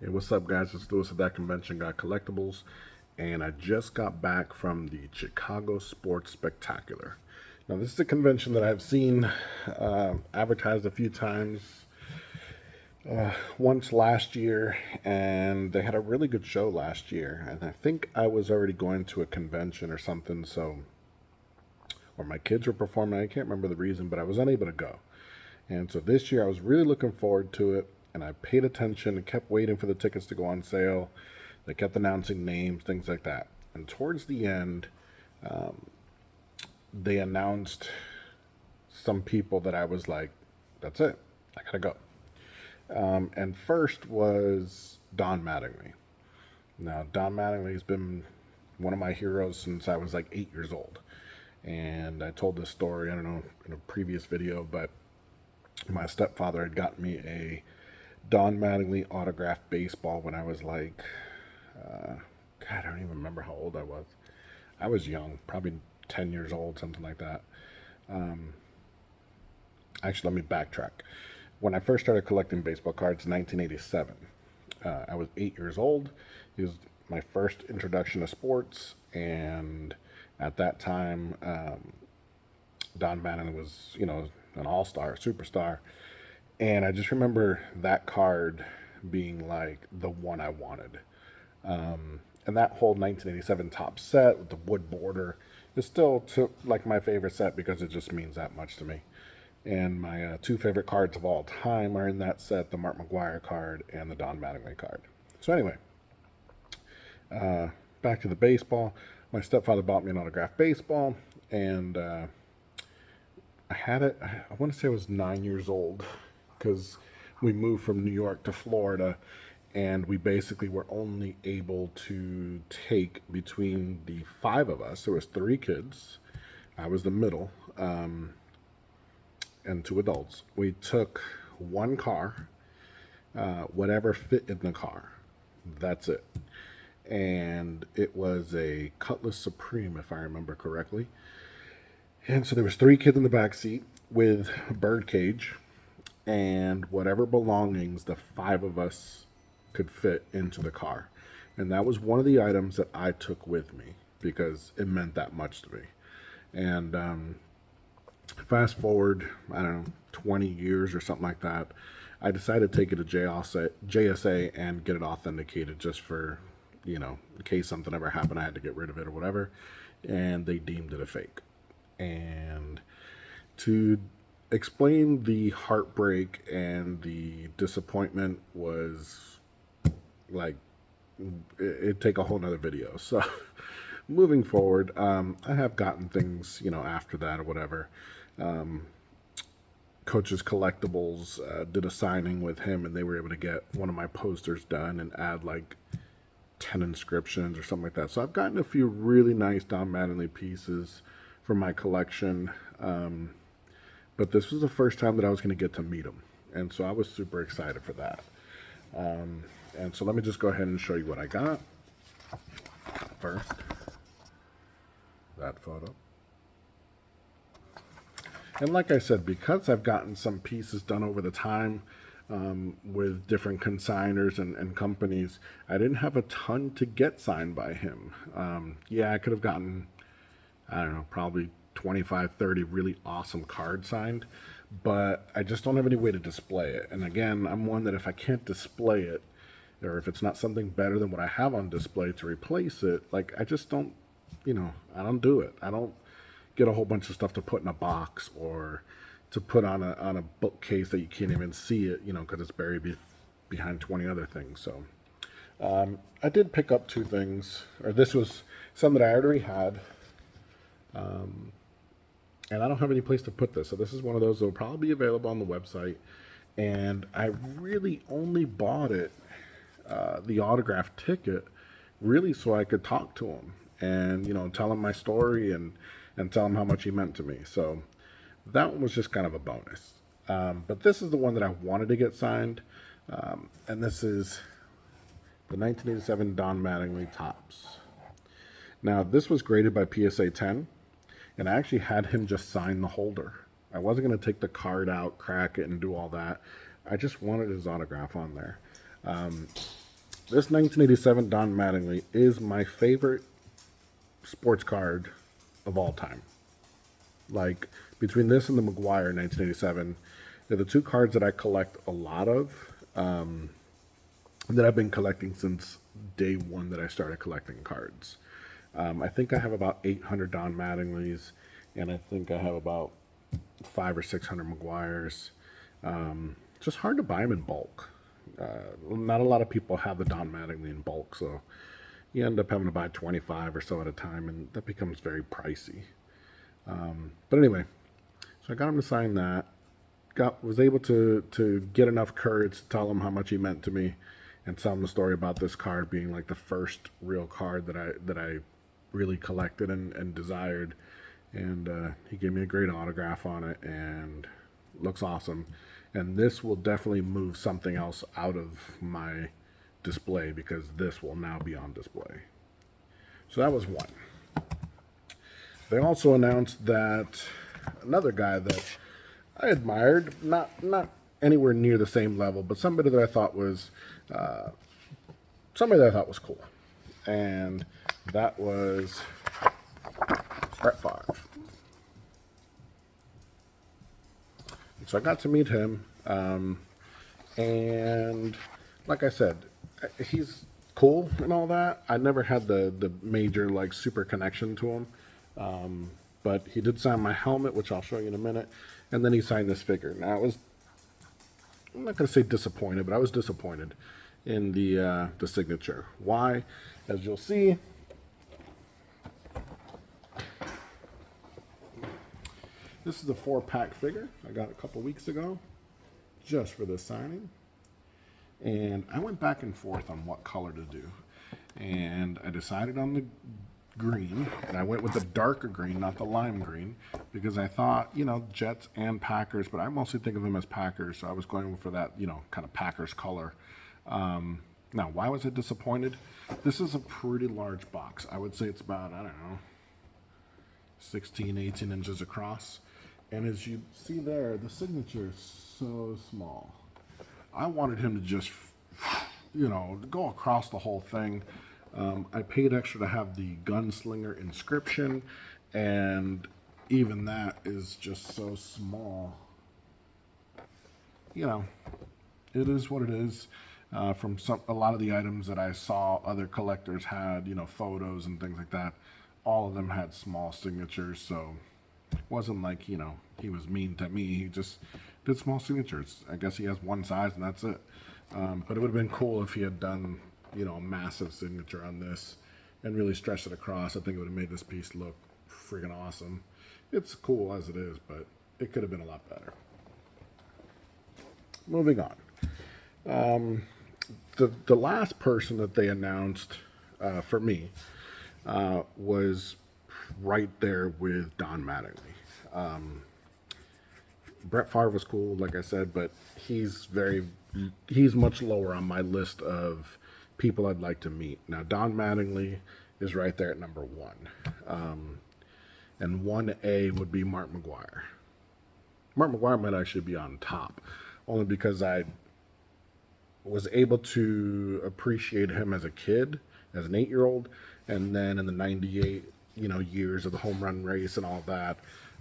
Hey, what's up, guys? It's Lewis at That Convention Guy Collectibles, and I just got back from the Chicago Sports Spectacular. Now, this is a convention that I've seen advertised a few times. Once last year, and they had a really good show last year. And I think I was already going to a convention or something, or my kids were performing. I can't remember the reason, but I was unable to go. And so this year I was really looking forward to it, and I paid attention and kept waiting for the tickets to go on sale. They kept announcing names, things like that. And towards the end, they announced some people that I was like, that's it, I gotta go. And first was Don Mattingly. Now, Don Mattingly has been one of my heroes since I was like 8 years old. And I told this story, I don't know, in a previous video, but my stepfather had gotten me a Don Mattingly autographed baseball when I was like, God, I don't even remember how old I was. I was young, probably 10 years old, something like that. Actually, let me backtrack. When I first started collecting baseball cards in 1987, I was 8 years old. It was my first introduction to sports, and at that time, Don Mattingly was, an all-star, superstar. And I just remember that card being like the one I wanted. And that whole 1987 top set with the wood border is still like my favorite set because it just means that much to me. And my two favorite cards of all time are in that set: the Mark McGwire card and the Don Mattingly card. So anyway, back to the baseball. My stepfather bought me an autographed baseball, and I had it. I want to say I was 9 years old because we moved from New York to Florida, and we basically were only able to take between the five of us. There was three kids. I was the middle, and two adults. We took one car, whatever fit in the car. That's it. And it was a Cutlass Supreme, if I remember correctly. And so there was three kids in the back seat with a bird cage and whatever belongings the five of us could fit into the car. And that was one of the items that I took with me because it meant that much to me. And fast forward, I don't know, 20 years or something like that, I decided to take it to JSA and get it authenticated just for, in case something ever happened, I had to get rid of it or whatever. And they deemed it a fake. And to explain the heartbreak and the disappointment was like, it'd take a whole nother video. So moving forward, I have gotten things, after that or whatever. Coach's Collectibles did a signing with him, and they were able to get one of my posters done and add like 10 inscriptions or something like that. So I've gotten a few really nice Don Mattingly pieces for my collection. But this was the first time that I was going to get to meet him. And so I was super excited for that. And so let me just go ahead and show you what I got. First, that photo. And like I said, because I've gotten some pieces done over the time with different consigners and companies, I didn't have a ton to get signed by him. Yeah, I could have gotten, I don't know, probably 25, 30 really awesome cards signed, but I just don't have any way to display it. And again, I'm one that if I can't display it, or if it's not something better than what I have on display to replace it, like I just don't, I don't do it. I don't get a whole bunch of stuff to put in a box or to put on a bookcase that you can't even see it, because it's buried behind 20 other things. So I did pick up two things, or this was some that I already had. And I don't have any place to put this. So this is one of those that will probably be available on the website. And I really only bought it, the autograph ticket, really so I could talk to him and, tell him my story and tell him how much he meant to me. So that one was just kind of a bonus. But this is the one that I wanted to get signed. And this is the 1987 Don Mattingly Topps. Now, this was graded by PSA 10. And I actually had him just sign the holder. I wasn't going to take the card out, crack it, and do all that. I just wanted his autograph on there. this 1987 Don Mattingly is my favorite sports card of all time. Like, between this and the McGuire 1987, they're the two cards that I collect a lot of, that I've been collecting since day one that I started collecting cards. I think I have about 800 Don Mattingleys, and I think I have about 500 or 600 McGuires. Just hard to buy them in bulk. Not a lot of people have the Don Mattingly in bulk, so you end up having to buy 25 or so at a time, and that becomes very pricey. But anyway, so I got him to sign that. Was able to get enough courage to tell him how much he meant to me, and tell him the story about this card being like the first real card that I really collected and desired. And he gave me a great autograph on it, and looks awesome. And this will definitely move something else out of my display, because this will now be on display. So that was one. They also announced that another guy that I admired, not anywhere near the same level, but somebody that I thought was cool, and that was Brett Favre. So I got to meet him, and like I said, he's cool and all that. I never had the major, like, super connection to him, but he did sign my helmet, which I'll show you in a minute, and then he signed this figure. Now, I'm not going to say disappointed, but I was disappointed in the signature. Why? As you'll see, this is a 4-pack figure I got a couple weeks ago, just for this signing. And I went back and forth on what color to do. And I decided on the green, and I went with the darker green, not the lime green, because I thought, Jets and Packers, but I mostly think of them as Packers, so I was going for that, kind of Packers color. Now, why was I disappointed? This is a pretty large box. I would say it's about, 16, 18 inches across. And as you see there, the signature is so small. I wanted him to just, go across the whole thing. I paid extra to have the gunslinger inscription, and even that is just so small. It is what it is. From a lot of the items that I saw other collectors had, photos and things like that, all of them had small signatures, so it wasn't like, he was mean to me. He just did small signatures. I guess he has one size and that's it. But it would have been cool if he had done, a massive signature on this and really stretched it across. I think it would have made this piece look friggin' awesome. It's cool as it is, but it could have been a lot better. Moving on. The last person that they announced for me was right there with Don Mattingly. Brett Favre was cool, like I said, but he's much lower on my list of people I'd like to meet. Now, Don Mattingly is right there at number 1. And 1A would be Mark McGuire. Mark McGuire might actually be on top, only because I was able to appreciate him as a kid, as an 8-year-old, and then in the 98, years of the home run race and all that,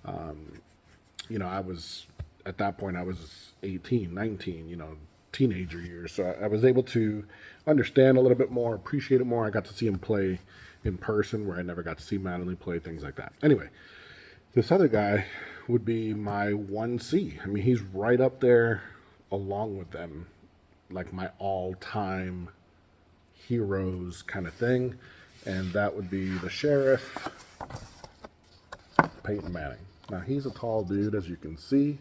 I was, at that point, I was 18, 19, teenager years. So I was able to understand a little bit more, appreciate it more. I got to see him play in person, where I never got to see Mattingly play, things like that. Anyway, this other guy would be my 1C. I mean, he's right up there along with them, like my all-time heroes kind of thing. And that would be the Sheriff, Peyton Manning. Now, he's a tall dude, as you can see.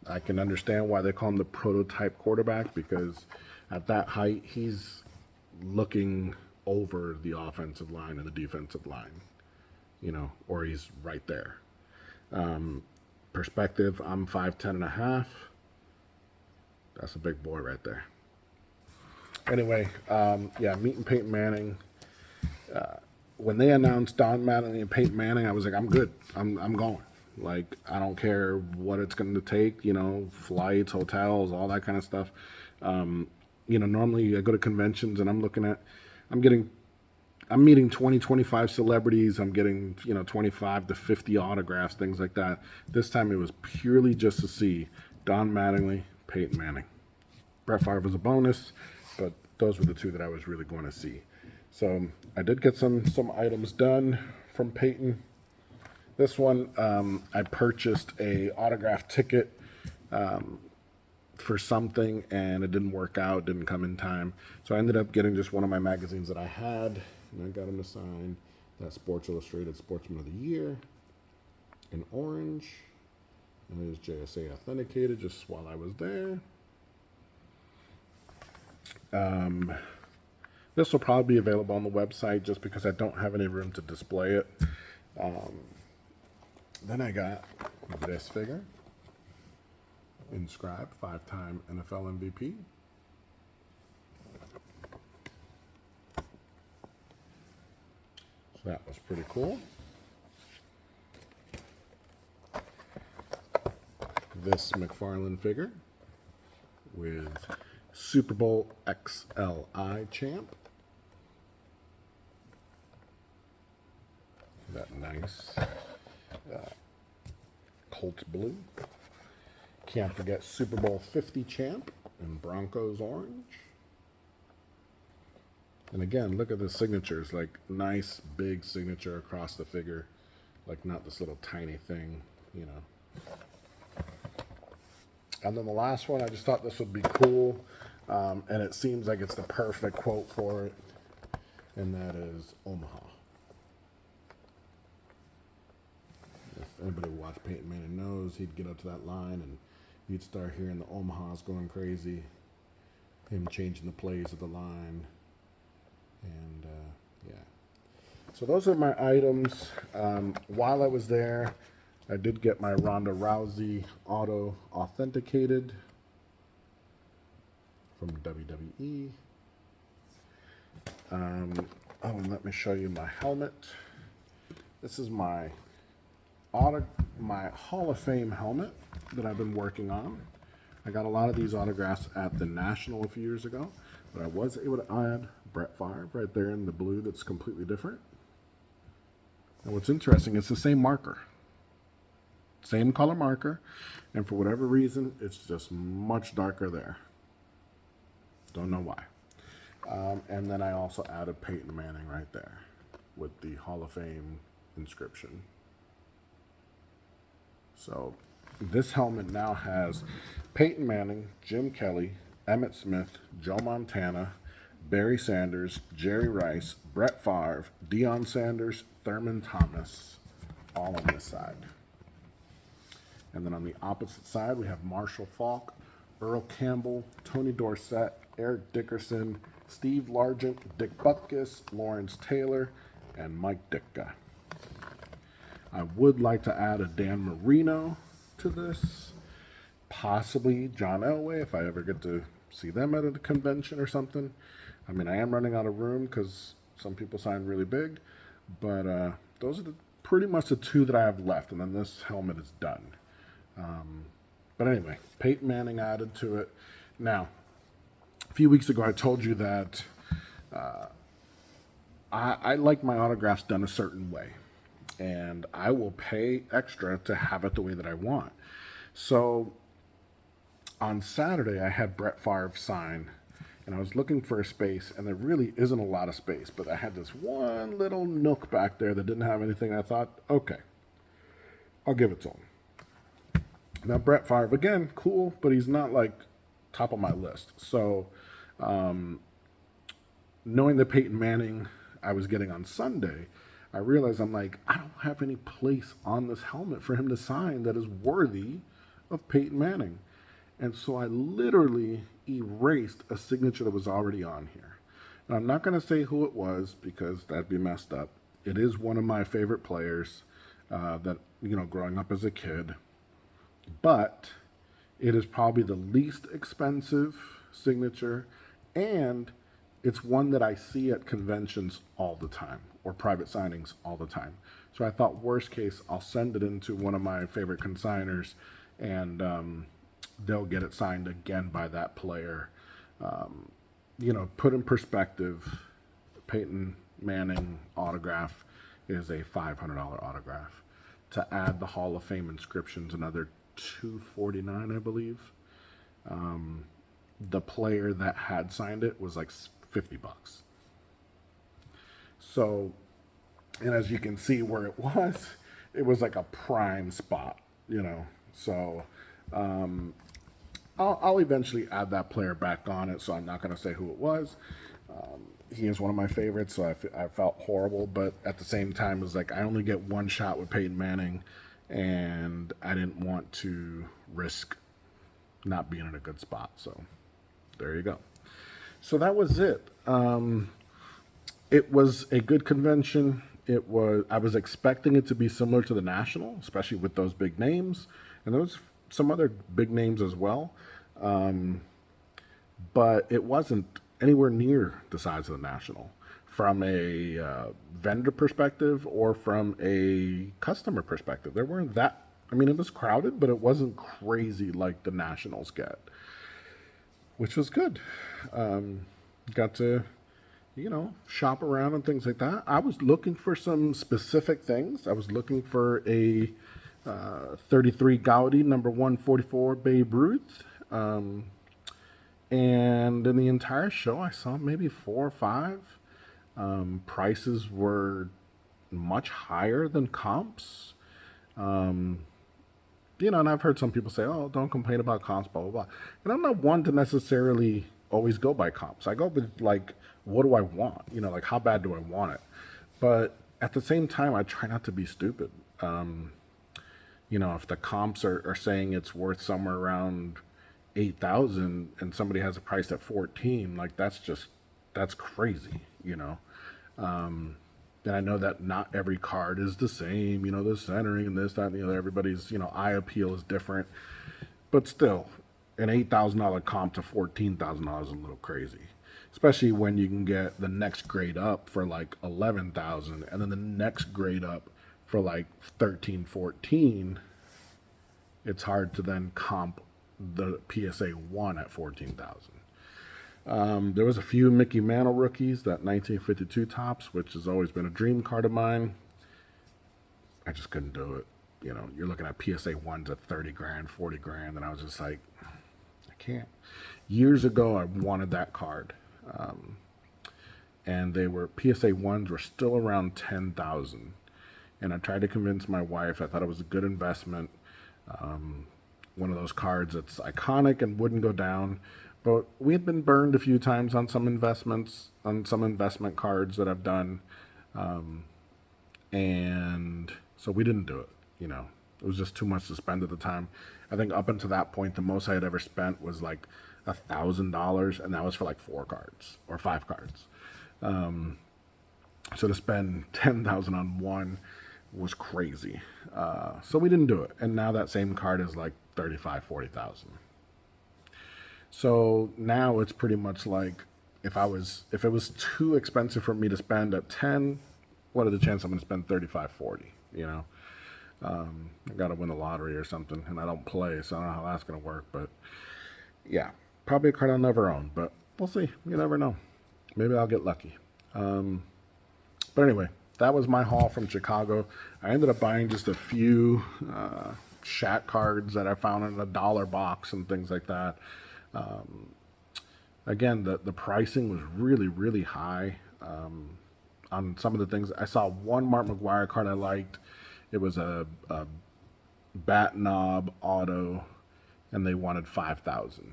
I can understand why they call him the prototype quarterback, because at that height, he's looking over the offensive line and the defensive line, or he's right there. Perspective, I'm 5'10" and a half. That's a big boy right there. Anyway, meeting Peyton Manning. When they announced Don Mattingly and Peyton Manning, I was like, I'm good. I'm going. Like, I don't care what it's going to take, flights, hotels, all that kind of stuff. normally I go to conventions and I'm meeting 20, 25 celebrities. I'm getting, 25 to 50 autographs, things like that. This time it was purely just to see Don Mattingly, Peyton Manning. Brett Favre was a bonus, but those were the two that I was really going to see. So I did get some items done from Peyton. This one, I purchased a autograph ticket for something, and it didn't work out, didn't come in time. So I ended up getting just one of my magazines that I had, and I got him to sign that Sports Illustrated Sportsman of the Year in orange. And it is JSA authenticated just while I was there. This will probably be available on the website just because I don't have any room to display it. Then I got this figure, inscribed, 5-time NFL MVP. So that was pretty cool. This McFarlane figure with Super Bowl XLI champ. That nice Colts blue. Can't forget Super Bowl 50 champ in Broncos orange. And again, look at the signatures, like nice big signature across the figure, like not this little tiny thing, And then the last one, I just thought this would be cool, and it seems like it's the perfect quote for it, and that is Omaha. If anybody who watched Peyton Manning knows, he'd get up to that line and you'd start hearing the Omahas going crazy, him changing the plays of the line, and yeah. So those are my items. While I was there, I did get my Ronda Rousey auto authenticated from WWE. And let me show you my helmet. This is my Hall of Fame helmet that I've been working on. I got a lot of these autographs at the National a few years ago, but I was able to add Brett Favre right there in the blue that's completely different. And what's interesting, it's the same marker. Same color marker, and for whatever reason, it's just much darker there. Don't know why. And then I also added Peyton Manning right there with the Hall of Fame inscription. So this helmet now has Peyton Manning, Jim Kelly, Emmitt Smith, Joe Montana, Barry Sanders, Jerry Rice, Brett Favre, Deion Sanders, Thurman Thomas, all on this side. And then on the opposite side, we have Marshall Faulk, Earl Campbell, Tony Dorsett, Eric Dickerson, Steve Largent, Dick Butkus, Lawrence Taylor, and Mike Ditka. I would like to add a Dan Marino to this, possibly John Elway if I ever get to see them at a convention or something. I mean, I am running out of room because some people signed really big, but those are pretty much the two that I have left, and then this helmet is done. But anyway, Peyton Manning added to it. Now, a few weeks ago I told you that I like my autographs done a certain way, and I will pay extra to have it the way that I want. So on Saturday I had Brett Favre sign, and I was looking for a space, and there really isn't a lot of space, but I had this one little nook back there that didn't have anything. I thought, okay, I'll give it to him. Now, Brett Favre, again, cool, but he's not like top of my list. So, knowing that Peyton Manning I was getting on Sunday, I realized I don't have any place on this helmet for him to sign that is worthy of Peyton Manning. And so I literally erased a signature that was already on here. And I'm not going to say who it was because that'd be messed up. It is one of my favorite players that, growing up as a kid. But it is probably the least expensive signature, and it's one that I see at conventions all the time or private signings all the time. So I thought, worst case, I'll send it into one of my favorite consigners, and they'll get it signed again by that player put in perspective, Peyton Manning autograph is a $500 autograph. To add the Hall of Fame inscriptions, another $249, I believe. The player that had signed it was like $50. So, and as you can see where it was like a prime spot. So, I'll eventually add that player back on it, so I'm not going to say who it was. He is one of my favorites, so I felt horrible, but at the same time, it was like I only get one shot with Peyton Manning, and I didn't want to risk not being in a good spot. So there you go. So that was it. It was a good convention. I was expecting it to be similar to the National, especially with those big names, and there was some other big names as well. But it wasn't anywhere near the size of the National from a vendor perspective or from a customer perspective. There weren't that, I mean, it was crowded, but it wasn't crazy like the Nationals get, which was good. Got to, shop around and things like that. I was looking for some specific things. I was looking for a 33 Gaudi, number 144 Babe Ruth. And in the entire show, I saw maybe 4 or 5. Prices were much higher than comps. And I've heard some people say, oh, don't complain about comps, blah, blah, blah. And I'm not one to necessarily always go by comps. I go with, like, what do I want? Like, how bad do I want it? But at the same time, I try not to be stupid. If the comps are saying it's worth somewhere around 8,000 and somebody has a price at 14, like that's crazy. And I know that not every card is the same, the centering and this, that, and the other, everybody's, eye appeal is different, but still an $8,000 comp to $14,000 is a little crazy, especially when you can get the next grade up for like 11,000 and then the next grade up for like 13, 14. It's hard to then comp the PSA 1 at 14,000. There was a few Mickey Mantle rookies, that 1952 Topps, which has always been a dream card of mine. I just couldn't do it. You're looking at PSA 1s at 30 grand, 40 grand, and I was just like, I can't. Years ago, I wanted that card. And PSA 1s were still around 10,000. And I tried to convince my wife. I thought it was a good investment. One of those cards that's iconic and wouldn't go down. But we had been burned a few times on some investment cards that I've done. And so we didn't do it. It was just too much to spend at the time. I think up until that point, the most I had ever spent was like $1,000, and that was for like 4 cards or 5 cards. So to spend 10,000 on one was crazy. So we didn't do it. And now that same card is like 35, 40,000. So now it's pretty much like if it was too expensive for me to spend at 10, what are the chances I'm going to spend 35, 40, I got to win the lottery or something, and I don't play, so I don't know how that's going to work, but yeah, probably a card I'll never own, but we'll see. You never know. Maybe I'll get lucky. But anyway, that was my haul from Chicago. I ended up buying just a few Shaq cards that I found in a $1 box and things like that. Again, the pricing was really, really high on some of the things. I saw one Mark McGwire card I liked. It was a bat knob auto, and they wanted 5,000.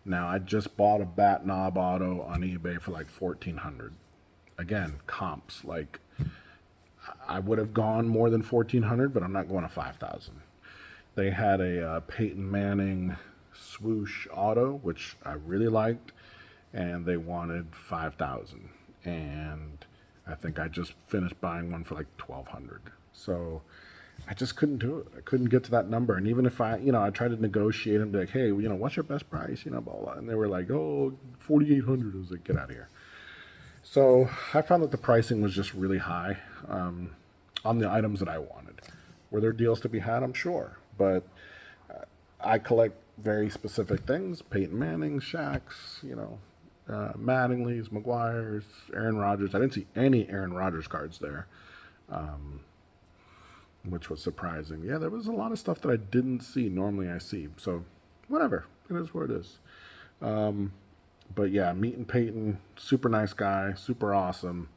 Now, I just bought a bat knob auto on eBay for like 1,400. Again, comps. Like, I would have gone more than 1,400, but I'm not going to 5,000. They had a Peyton Manning swoosh auto, which I really liked, and they wanted 5,000. And I think I just finished buying one for like 1,200. So I just couldn't do it. I couldn't get to that number. And even if I tried to negotiate and be like, hey, what's your best price? Blah, blah. And they were like, oh, 4,800. I was like, get out of here. So I found that the pricing was just really high on the items that I wanted. Were there deals to be had? I'm sure. But I collect very specific things. Peyton Manning, Shaq's, Mattingly's, McGuire's, Aaron Rodgers. I didn't see any Aaron Rodgers cards there, which was surprising. Yeah, there was a lot of stuff that I didn't see. Normally I see. So, whatever. It is what it is. But yeah, meeting Peyton, super nice guy, super awesome.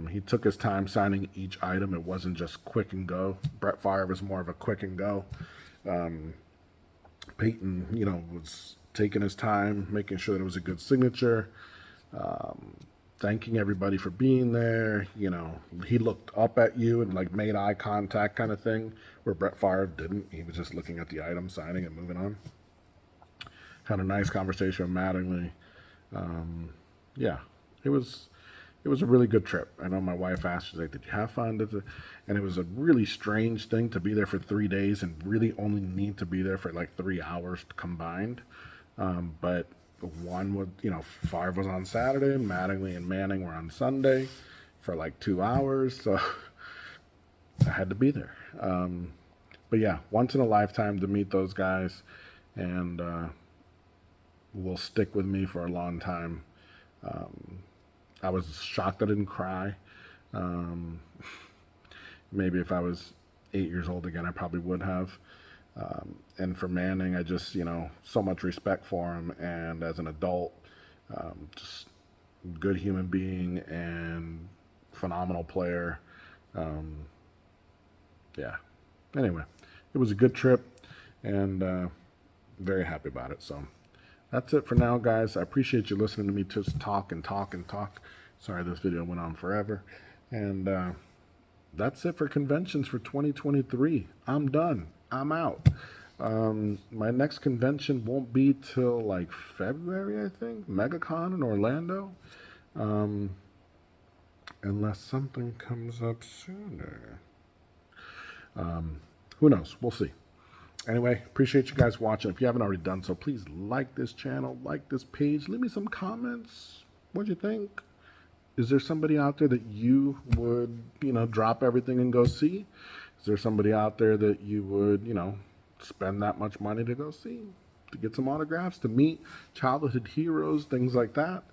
He took his time signing each item. It wasn't just quick and go. Brett Favre was more of a quick and go. Peyton, was taking his time, making sure that it was a good signature, thanking everybody for being there. He looked up at you and like made eye contact kind of thing, where Brett Favre didn't. He was just looking at the item, signing and moving on. Had a nice conversation with Mattingly. Yeah, it was a really good trip. I know my wife asked, she's like, "Did you have fun?" And it was a really strange thing to be there for 3 days and really only need to be there for like 3 hours combined. But one was, Favre was on Saturday, Mattingly and Manning were on Sunday for like 2 hours, so I had to be there. But yeah, once in a lifetime to meet those guys, and will stick with me for a long time. I was shocked I didn't cry. Maybe if I was 8 years old again, I probably would have. And for Manning, I just, so much respect for him. And as an adult, just good human being and phenomenal player. Yeah. Anyway, it was a good trip and very happy about it. So that's it for now, guys. I appreciate you listening to me just talk and talk and talk. Sorry this video went on forever. And that's it for conventions for 2023. I'm done. I'm out. My next convention won't be till like February, I think. MegaCon in Orlando. Unless something comes up sooner. Who knows? We'll see. Anyway, appreciate you guys watching. If you haven't already done so, please like this channel, like this page, leave me some comments. What'd you think? Is there somebody out there that you would, drop everything and go see? Is there somebody out there that you would, spend that much money to go see? To get some autographs, to meet childhood heroes, things like that?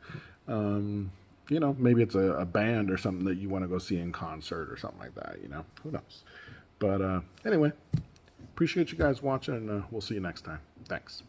Maybe it's a band or something that you want to go see in concert or something like that, Who knows? But anyway, appreciate you guys watching, and we'll see you next time. Thanks.